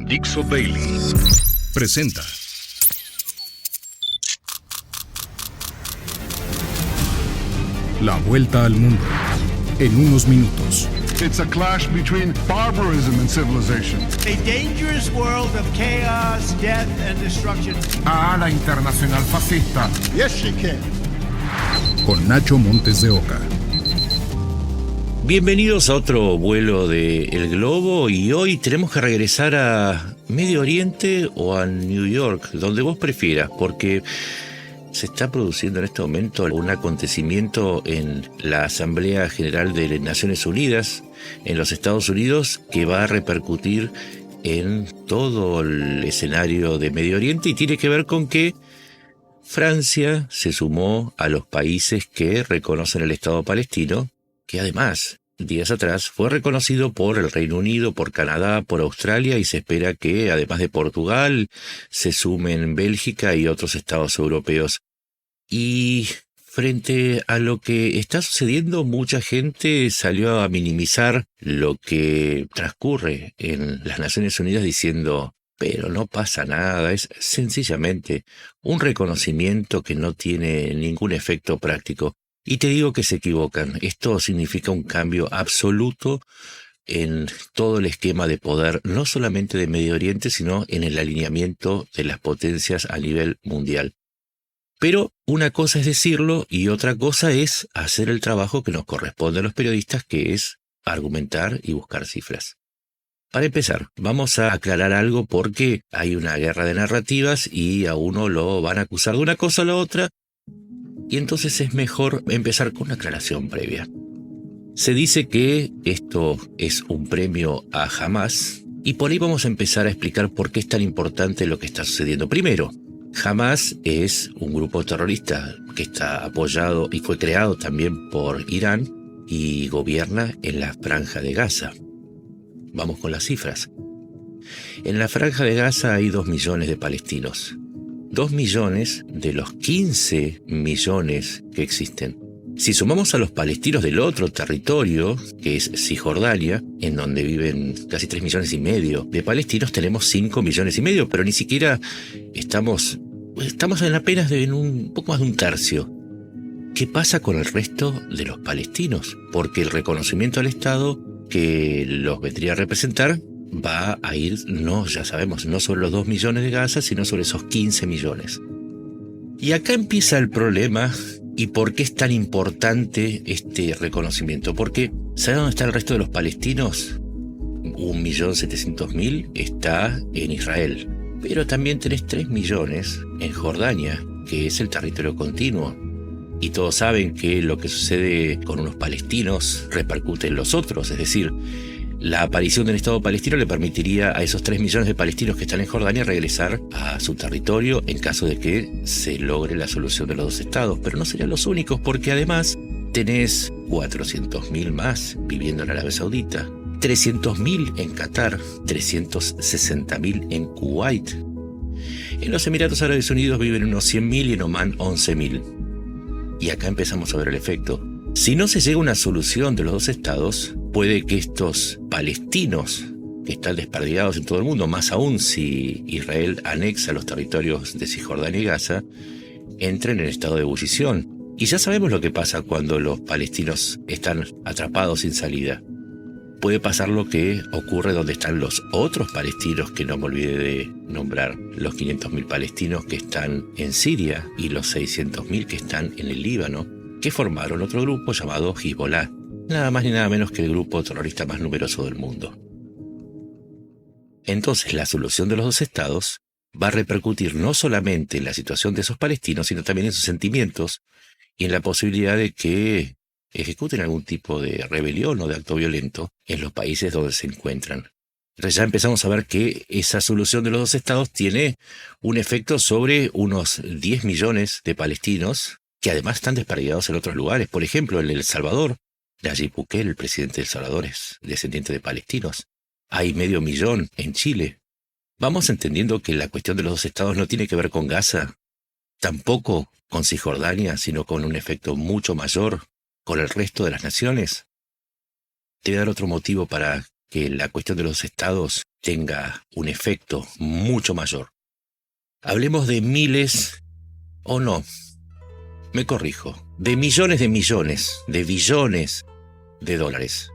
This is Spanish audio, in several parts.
Dixo Bailey presenta La Vuelta al Mundo en unos minutos. It's a clash between barbarism and civilization. A dangerous world of chaos, death and destruction. La internacional fascista. Yes, she can. Con Nacho Montes de Oca. Bienvenidos a otro vuelo de El Globo, y hoy tenemos que regresar a Medio Oriente o a New York, donde vos prefieras, porque se está produciendo en este momento un acontecimiento en la Asamblea General de las Naciones Unidas en los Estados Unidos que va a repercutir en todo el escenario de Medio Oriente, y tiene que ver con que Francia se sumó a los países que reconocen el Estado palestino, que además, días atrás, fue reconocido por el Reino Unido, por Canadá, por Australia, y se espera que, además de Portugal, se sumen Bélgica y otros estados europeos. Y frente a lo que está sucediendo, mucha gente salió a minimizar lo que transcurre en las Naciones Unidas diciendo: pero no pasa nada, es sencillamente un reconocimiento que no tiene ningún efecto práctico. Y te digo que se equivocan. Esto significa un cambio absoluto en todo el esquema de poder, no solamente de Medio Oriente, sino en el alineamiento de las potencias a nivel mundial. Pero una cosa es decirlo y otra cosa es hacer el trabajo que nos corresponde a los periodistas, que es argumentar y buscar cifras. Para empezar, vamos a aclarar algo, porque hay una guerra de narrativas y a uno lo van a acusar de una cosa o la otra. Y entonces es mejor empezar con una aclaración previa. Se dice que esto es un premio a Hamás, y por ahí vamos a empezar a explicar por qué es tan importante lo que está sucediendo. Primero, Hamás es un grupo terrorista que está apoyado y fue creado también por Irán y gobierna en la Franja de Gaza. Vamos con las cifras. En la Franja de Gaza hay 2 millones de palestinos. 2 millones de los 15 millones que existen. Si sumamos a los palestinos del otro territorio, que es Cisjordania, en donde viven casi 3 millones y medio de palestinos, tenemos 5 millones y medio, pero ni siquiera estamos en apenas en un poco más de un tercio. ¿Qué pasa con el resto de los palestinos? Porque el reconocimiento al Estado que los vendría a representar va a ir, ya sabemos, no sobre los 2 millones de Gaza, sino sobre esos 15 millones. Y acá empieza el problema. ¿Y por qué es tan importante este reconocimiento? Porque, ¿sabe dónde está el resto de los palestinos? 1.700.000 está en Israel. Pero también tenés 3 millones en Jordania, que es el territorio continuo. Y todos saben que lo que sucede con unos palestinos repercute en los otros, es decir, la aparición del Estado palestino le permitiría a esos 3 millones de palestinos que están en Jordania regresar a su territorio en caso de que se logre la solución de los 2 estados. Pero no serían los únicos, porque además tenés 400.000 más viviendo en Arabia Saudita, 300.000 en Qatar, 360.000 en Kuwait. En los Emiratos Árabes Unidos viven unos 100.000 y en Omán 11.000. Y acá empezamos a ver el efecto. Si no se llega a una solución de los 2 estados, puede que estos palestinos que están desperdigados en todo el mundo, más aún si Israel anexa los territorios de Cisjordania y Gaza, entren en estado de ebullición. Y ya sabemos lo que pasa cuando los palestinos están atrapados sin salida. Puede pasar lo que ocurre donde están los otros palestinos, que no me olvide de nombrar, los 500.000 palestinos que están en Siria y los 600.000 que están en el Líbano, que formaron otro grupo llamado Hezbollah, nada más ni nada menos que el grupo terrorista más numeroso del mundo. Entonces, la solución de los 2 estados va a repercutir no solamente en la situación de esos palestinos, sino también en sus sentimientos y en la posibilidad de que ejecuten algún tipo de rebelión o de acto violento en los países donde se encuentran. Entonces ya empezamos a ver que esa solución de los 2 estados tiene un efecto sobre unos 10 millones de palestinos que además están desperdigados en otros lugares. Por ejemplo, en El Salvador, Nayib Bukele, el presidente de El Salvador, es descendiente de palestinos. Hay 500.000 en Chile. Vamos entendiendo que la cuestión de los 2 estados no tiene que ver con Gaza, tampoco con Cisjordania, sino con un efecto mucho mayor con el resto de las naciones. Te voy a dar otro motivo para que la cuestión de los estados tenga un efecto mucho mayor. Hablemos de miles, o no, me corrijo, de millones, de billones de dólares.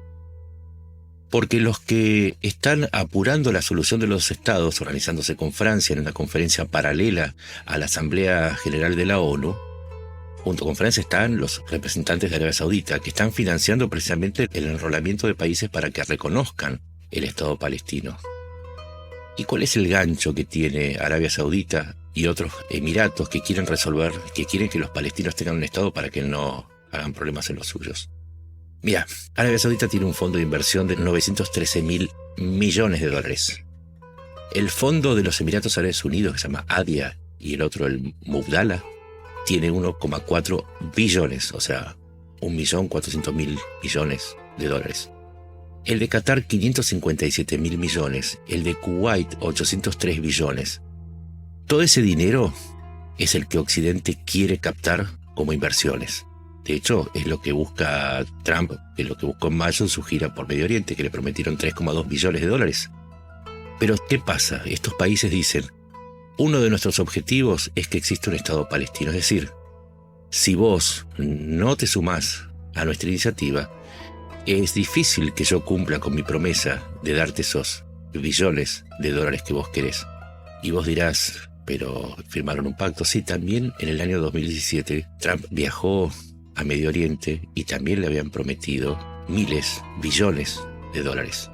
Porque los que están apurando la solución de los estados, organizándose con Francia en una conferencia paralela a la Asamblea General de la ONU, junto con Francia están los representantes de Arabia Saudita, que están financiando precisamente el enrolamiento de países para que reconozcan el Estado palestino. ¿Y cuál es el gancho que tiene Arabia Saudita y otros emiratos que quieren resolver, que quieren que los palestinos tengan un Estado para que no hagan problemas en los suyos? Mira, Arabia Saudita tiene un fondo de inversión de 913.000 millones de dólares. El fondo de los Emiratos Árabes Unidos, que se llama ADIA, y el otro, el Mubdala, tiene 1,4 billones, o sea, 1.400.000 millones de dólares. El de Qatar, 557.000 millones. El de Kuwait, 803 billones. Todo ese dinero es el que Occidente quiere captar como inversiones. De hecho, es lo que busca Trump, es lo que buscó en mayo en su gira por Medio Oriente, que le prometieron 3,2 billones de dólares. Pero, ¿qué pasa? Estos países dicen, uno de nuestros objetivos es que exista un Estado palestino. Es decir, si vos no te sumás a nuestra iniciativa, es difícil que yo cumpla con mi promesa de darte esos billones de dólares que vos querés. Y vos dirás, pero firmaron un pacto. Sí, también en el año 2017 Trump viajó a Medio Oriente y también le habían prometido miles, billones de dólares.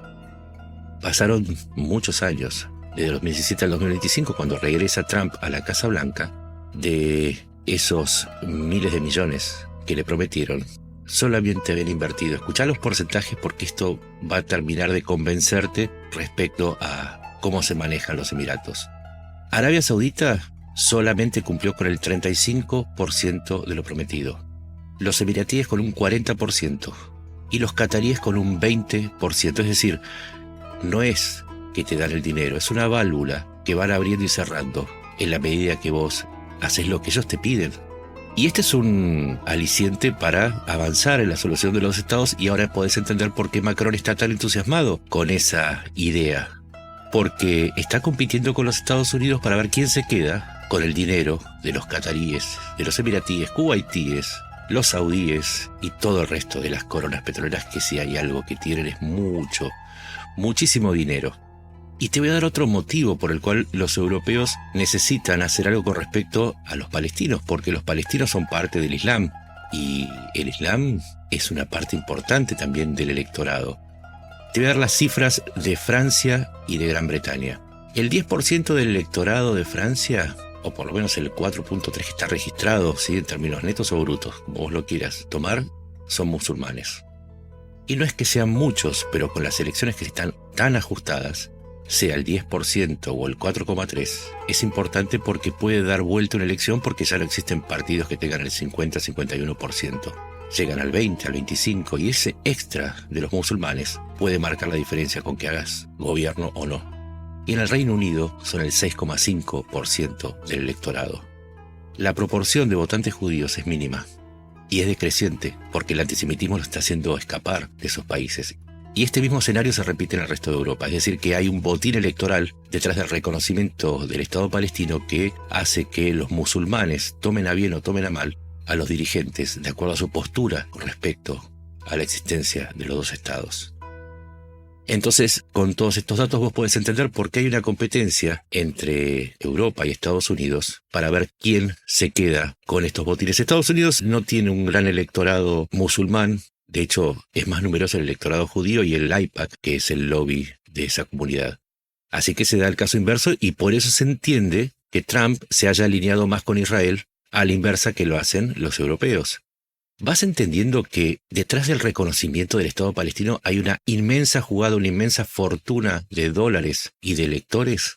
Pasaron muchos años, desde 2017 al 2025, cuando regresa Trump a la Casa Blanca, de esos miles de millones que le prometieron, solamente habían invertido. Escuchá los porcentajes porque esto va a terminar de convencerte respecto a cómo se manejan los Emiratos. Arabia Saudita solamente cumplió con el 35% de lo prometido. Los emiratíes con un 40% y los cataríes con un 20%. Es decir, no es que te dan el dinero, es una válvula que van abriendo y cerrando en la medida que vos haces lo que ellos te piden. Y este es un aliciente para avanzar en la solución de los estados, y ahora podés entender por qué Macron está tan entusiasmado con esa idea. Porque está compitiendo con los Estados Unidos para ver quién se queda con el dinero de los cataríes, de los emiratíes, kuwaitíes, los saudíes y todo el resto de las coronas petroleras, que si hay algo que tienen es muchísimo dinero. Y te voy a dar otro motivo por el cual los europeos necesitan hacer algo con respecto a los palestinos, porque los palestinos son parte del Islam, y el Islam es una parte importante también del electorado. Te voy a dar las cifras de Francia y de Gran Bretaña. El 10% del electorado de Francia, o por lo menos el 4.3% que está registrado, ¿sí?, en términos netos o brutos, como vos lo quieras tomar, son musulmanes. Y no es que sean muchos, pero con las elecciones que están tan ajustadas, sea el 10% o el 4,3%, es importante porque puede dar vuelta una elección, porque ya no existen partidos que tengan el 50-51%. Llegan al 20, al 25%, y ese extra de los musulmanes puede marcar la diferencia con que hagas gobierno o no. Y en el Reino Unido son el 6,5% del electorado. La proporción de votantes judíos es mínima y es decreciente porque el antisemitismo lo está haciendo escapar de esos países. Y este mismo escenario se repite en el resto de Europa, es decir, que hay un botín electoral detrás del reconocimiento del Estado palestino que hace que los musulmanes tomen a bien o tomen a mal a los dirigentes de acuerdo a su postura con respecto a la existencia de los dos estados. Entonces, con todos estos datos vos podés entender por qué hay una competencia entre Europa y Estados Unidos para ver quién se queda con estos botines. Estados Unidos no tiene un gran electorado musulmán, de hecho es más numeroso el electorado judío y el AIPAC, que es el lobby de esa comunidad. Así que se da el caso inverso, y por eso se entiende que Trump se haya alineado más con Israel a la inversa que lo hacen los europeos. Vas entendiendo que detrás del reconocimiento del Estado palestino hay una inmensa jugada, una inmensa fortuna de dólares y de electores.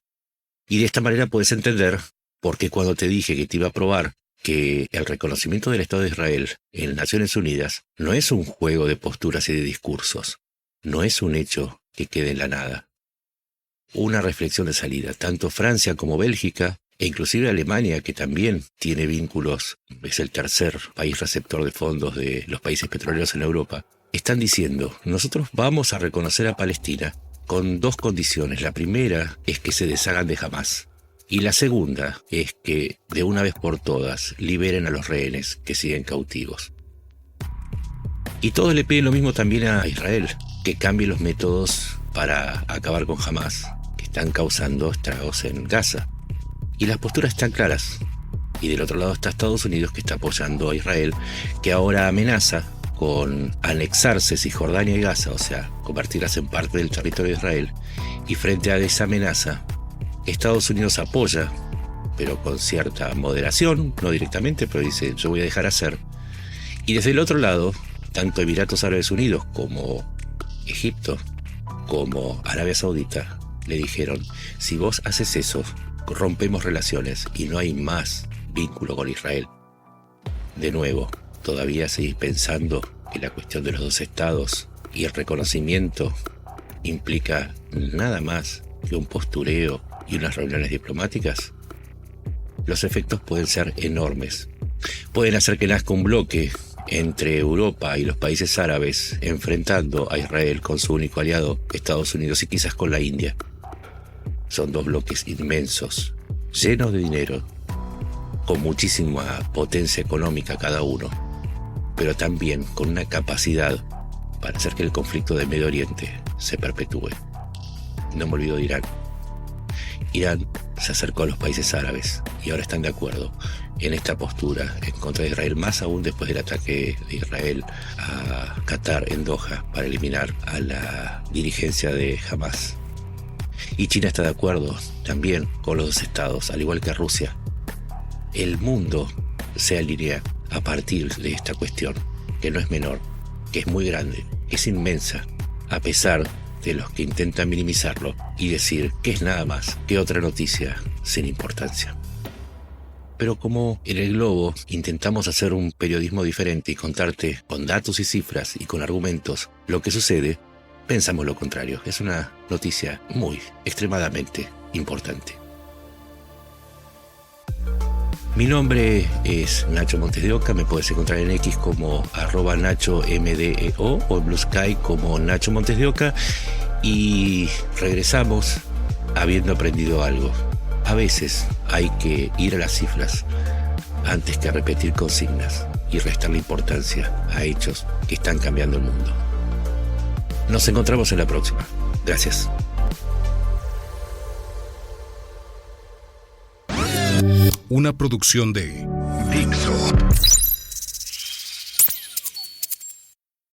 Y de esta manera puedes entender por qué cuando te dije que te iba a probar que el reconocimiento del Estado de Israel en Naciones Unidas no es un juego de posturas y de discursos, no es un hecho que quede en la nada. Una reflexión de salida, tanto Francia como Bélgica, e inclusive Alemania, que también tiene vínculos, es el tercer país receptor de fondos de los países petroleros en Europa, están diciendo, nosotros vamos a reconocer a Palestina con 2 condiciones. La primera es que se deshagan de Hamás. Y la segunda es que, de una vez por todas, liberen a los rehenes que siguen cautivos. Y todos le piden lo mismo también a Israel, que cambie los métodos para acabar con Hamás, que están causando estragos en Gaza. Y las posturas están claras. Y del otro lado está Estados Unidos, que está apoyando a Israel, que ahora amenaza con anexarse Cisjordania y Gaza, o sea, convertirlas en parte del territorio de Israel. Y frente a esa amenaza, Estados Unidos apoya, pero con cierta moderación, no directamente, pero dice, yo voy a dejar hacer. Y desde el otro lado, tanto Emiratos Árabes Unidos como Egipto, como Arabia Saudita, le dijeron, si vos haces eso, rompemos relaciones y no hay más vínculo con Israel. De nuevo, todavía seguís pensando que la cuestión de los 2 estados y el reconocimiento implica nada más que un postureo y unas reuniones diplomáticas. Los efectos pueden ser enormes. Pueden hacer que nazca un bloque entre Europa y los países árabes enfrentando a Israel con su único aliado, Estados Unidos, y quizás con la India. Son 2 bloques inmensos, llenos de dinero, con muchísima potencia económica cada uno, pero también con una capacidad para hacer que el conflicto del Medio Oriente se perpetúe. No me olvido de Irán. Irán se acercó a los países árabes y ahora están de acuerdo en esta postura en contra de Israel, más aún después del ataque de Israel a Qatar en Doha para eliminar a la dirigencia de Hamás. Y China está de acuerdo también con los 2 estados, al igual que Rusia. El mundo se alinea a partir de esta cuestión, que no es menor, que es muy grande, que es inmensa, a pesar de los que intentan minimizarlo y decir que es nada más que otra noticia sin importancia. Pero como en El Globo intentamos hacer un periodismo diferente y contarte con datos y cifras y con argumentos lo que sucede, pensamos lo contrario. Es una noticia muy, extremadamente importante. Mi nombre es Nacho Montes de Oca, me puedes encontrar en X como @NachoMDEO o en Blue Sky como Nacho Montes de Oca, y regresamos habiendo aprendido algo. A veces hay que ir a las cifras antes que a repetir consignas y restarle importancia a hechos que están cambiando el mundo. Nos encontramos en la próxima. Gracias. Una producción de Dixo.